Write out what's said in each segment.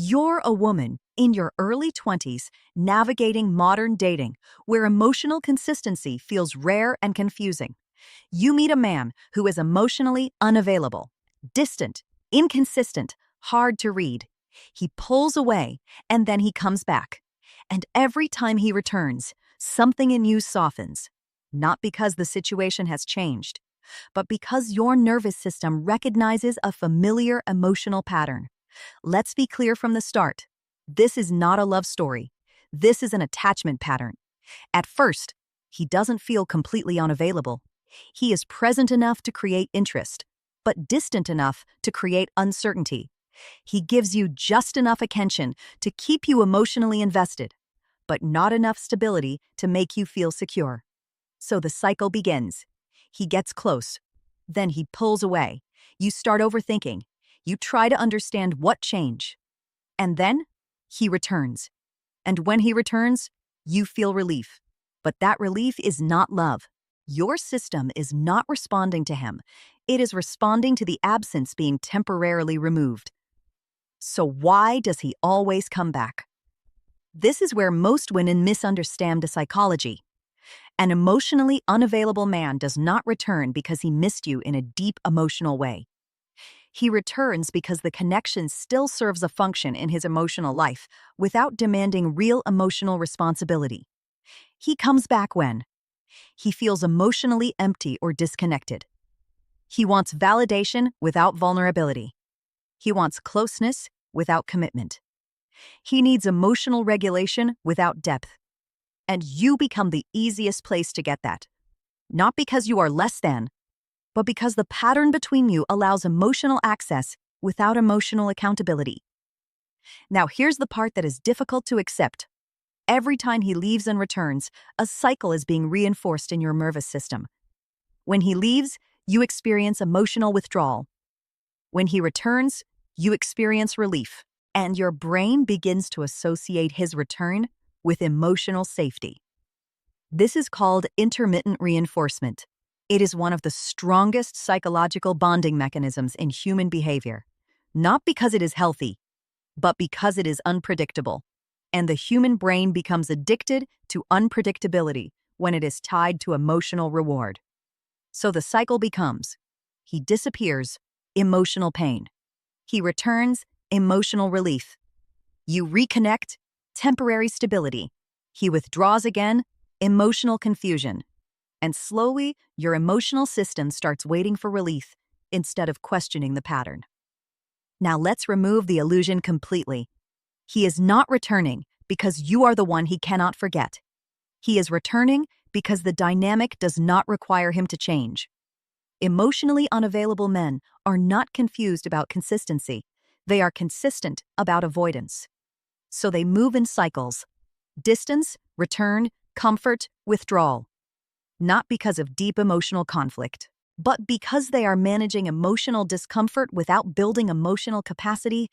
You're a woman in your early 20s navigating modern dating where emotional consistency feels rare and confusing. You meet a man who is emotionally unavailable, distant, inconsistent, hard to read. He pulls away and then he comes back. And every time he returns, something in you softens. Not because the situation has changed, but because your nervous system recognizes a familiar emotional pattern. Let's be clear from the start. This is not a love story. This is an attachment pattern. At first, he doesn't feel completely unavailable. He is present enough to create interest, but distant enough to create uncertainty. He gives you just enough attention to keep you emotionally invested, but not enough stability to make you feel secure. So the cycle begins. He gets close. Then he pulls away. You start overthinking. You try to understand what changed. And then he returns. And when he returns, you feel relief. But that relief is not love. Your system is not responding to him. It is responding to the absence being temporarily removed. So why does he always come back? This is where most women misunderstand the psychology. An emotionally unavailable man does not return because he missed you in a deep emotional way. He returns because the connection still serves a function in his emotional life without demanding real emotional responsibility. He comes back when he feels emotionally empty or disconnected. He wants validation without vulnerability. He wants closeness without commitment. He needs emotional regulation without depth. And you become the easiest place to get that. Not because you are less than, but because the pattern between you allows emotional access without emotional accountability. Now here's the part that is difficult to accept. Every time he leaves and returns, a cycle is being reinforced in your nervous system. When he leaves, you experience emotional withdrawal. When he returns, you experience relief, and your brain begins to associate his return with emotional safety. This is called intermittent reinforcement. It is one of the strongest psychological bonding mechanisms in human behavior, not because it is healthy, but because it is unpredictable. And the human brain becomes addicted to unpredictability when it is tied to emotional reward. So the cycle becomes, he disappears, emotional pain. He returns, emotional relief. You reconnect, temporary stability. He withdraws again, emotional confusion. And slowly, your emotional system starts waiting for relief instead of questioning the pattern. Now let's remove the illusion completely. He is not returning because you are the one he cannot forget. He is returning because the dynamic does not require him to change. Emotionally unavailable men are not confused about consistency. They are consistent about avoidance. So they move in cycles: distance, return, comfort, withdrawal. Not because of deep emotional conflict, but because they are managing emotional discomfort without building emotional capacity.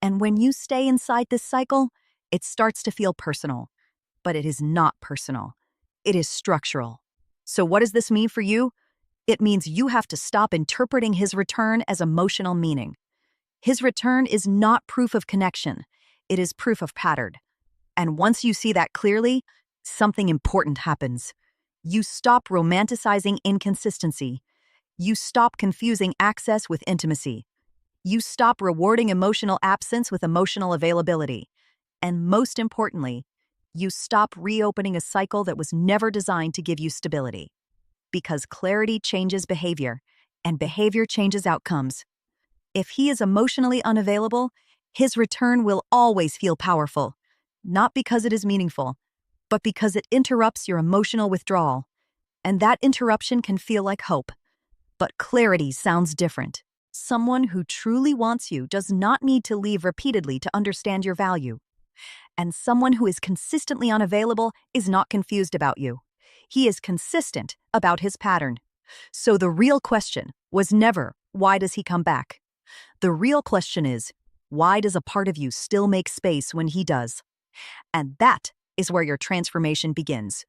And when you stay inside this cycle, it starts to feel personal. But it is not personal. It is structural. So what does this mean for you? It means you have to stop interpreting his return as emotional meaning. His return is not proof of connection. It is proof of pattern. And once you see that clearly, something important happens. You stop romanticizing inconsistency. You stop confusing access with intimacy. You stop rewarding emotional absence with emotional availability. And most importantly, you stop reopening a cycle that was never designed to give you stability. Because clarity changes behavior, and behavior changes outcomes. If he is emotionally unavailable, his return will always feel powerful. Not because it is meaningful, but because it interrupts your emotional withdrawal. And that interruption can feel like hope. But clarity sounds different. Someone who truly wants you does not need to leave repeatedly to understand your value. And someone who is consistently unavailable is not confused about you. He is consistent about his pattern. So the real question was never, why does he come back? The real question is, why does a part of you still make space when he does? And that is where your transformation begins.